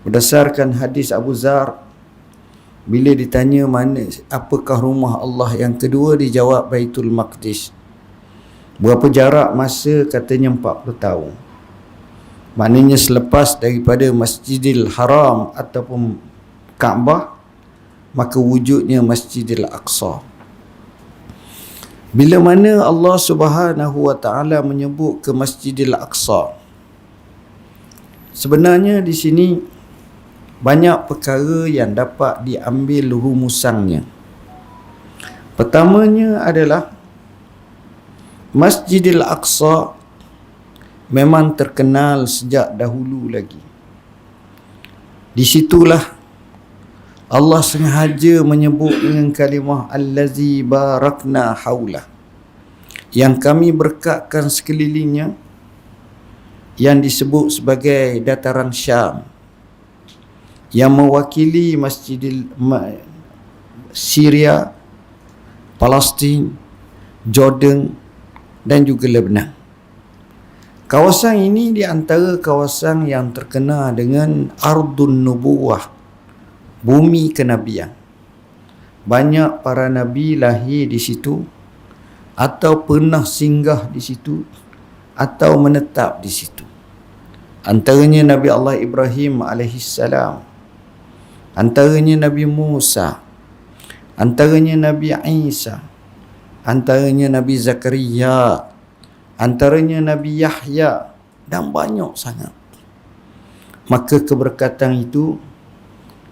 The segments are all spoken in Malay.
Berdasarkan hadis Abu Zar, bila ditanya apakah rumah Allah yang kedua, dijawab Baitul Maqdis. Berapa jarak masa? Katanya 40 tahun. Maknanya selepas daripada Masjidil Haram ataupun Kaabah, maka wujudnya Masjidil Aqsa. Bila mana Allah Subhanahu wa taala menyebut ke Masjidil Aqsa, sebenarnya di sini banyak perkara yang dapat diambil rumusannya. Pertamanya adalah Masjidil Aqsa memang terkenal sejak dahulu lagi. Di situlah Allah sengaja menyebut dengan kalimah allazi barakna haulah, yang kami berkatkan sekelilingnya, yang disebut sebagai dataran Syam, yang mewakili Syria, Palestin, Jordan dan juga Lebanon. Kawasan ini di antara kawasan yang terkenal dengan Ardun Nubuwah, bumi kenabian. Banyak para nabi lahir di situ, atau pernah singgah di situ, atau menetap di situ. Antaranya Nabi Allah Ibrahim alaihissalam, antaranya Nabi Musa, antaranya Nabi Isa, antaranya Nabi Zakaria, antaranya Nabi Yahya, dan banyak sangat. Maka keberkatan itu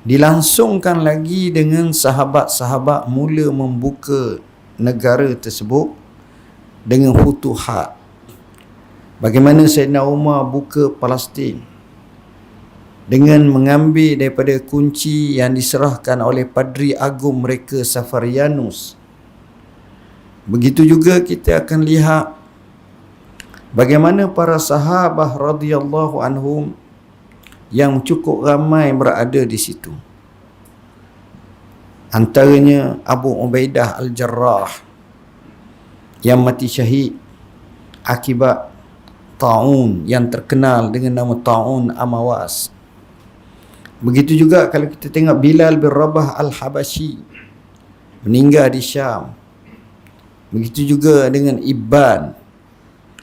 dilangsungkan lagi dengan sahabat-sahabat mula membuka negara tersebut dengan futuhat. Bagaimana Sayyidina Umar buka Palestin dengan mengambil daripada kunci yang diserahkan oleh Padri Agung mereka Safarianus. Begitu juga kita akan lihat bagaimana para sahabat radhiyallahu anhum yang cukup ramai berada di situ. Antaranya Abu Ubaidah Al-Jarrah yang mati syahid akibat ta'un yang terkenal dengan nama ta'un Amawas. Begitu juga kalau kita tengok Bilal bin Rabah Al-Habashi, meninggal di Syam. Begitu juga dengan Ibban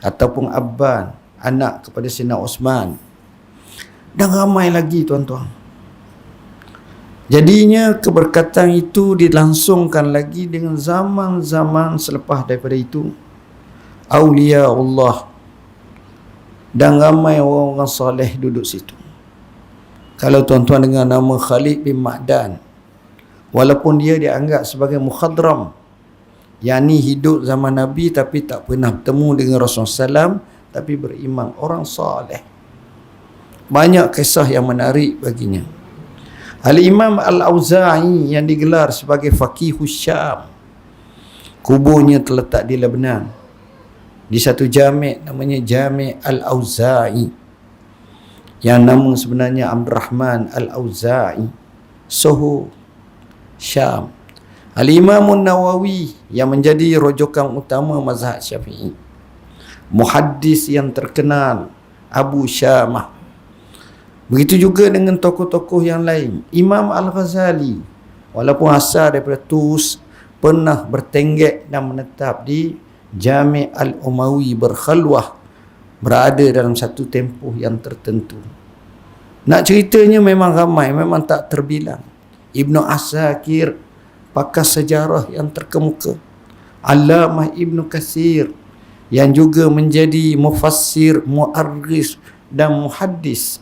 ataupun Abban, anak kepada Sayyidina Osman, dan ramai lagi tuan-tuan. Jadinya keberkatan itu dilangsungkan lagi dengan zaman-zaman selepas daripada itu. Aulia Allah dan ramai orang-orang soleh duduk situ. Kalau tuan-tuan dengar nama Khalid bin Ma'dan, walaupun dia dianggap sebagai mukhadram, yakni hidup zaman Nabi tapi tak pernah bertemu dengan Rasulullah SAW, tapi beriman, orang soleh. Banyak kisah yang menarik baginya. Al-Imam Al-Auza'i yang digelar sebagai Faqihus Syam, kuburnya terletak di Lebanon, di satu jami' namanya Jami' Al-Auza'i, yang nama sebenarnya Abdurrahman Al-Auza'i, Soho, Syam. Al-Imam Nawawi yang menjadi rujukan utama mazhab Syafi'i, muhaddis yang terkenal Abu Syamah. Begitu juga dengan tokoh-tokoh yang lain. Imam Al-Ghazali, walaupun asal daripada Tus, pernah bertenggek dan menetap di Jami' Al-Umawi, berkhalwah, berada dalam satu tempoh yang tertentu. Nak ceritanya memang ramai, memang tak terbilang. Ibnu Asakir, pakar sejarah yang terkemuka. Allamah Ibnu Katsir, yang juga menjadi mufassir, muarris dan muhaddis.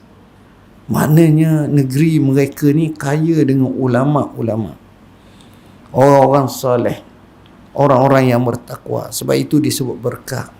Maknanya negeri mereka ni kaya dengan ulama-ulama, orang-orang soleh, orang-orang yang bertakwa. Sebab itu disebut berkah.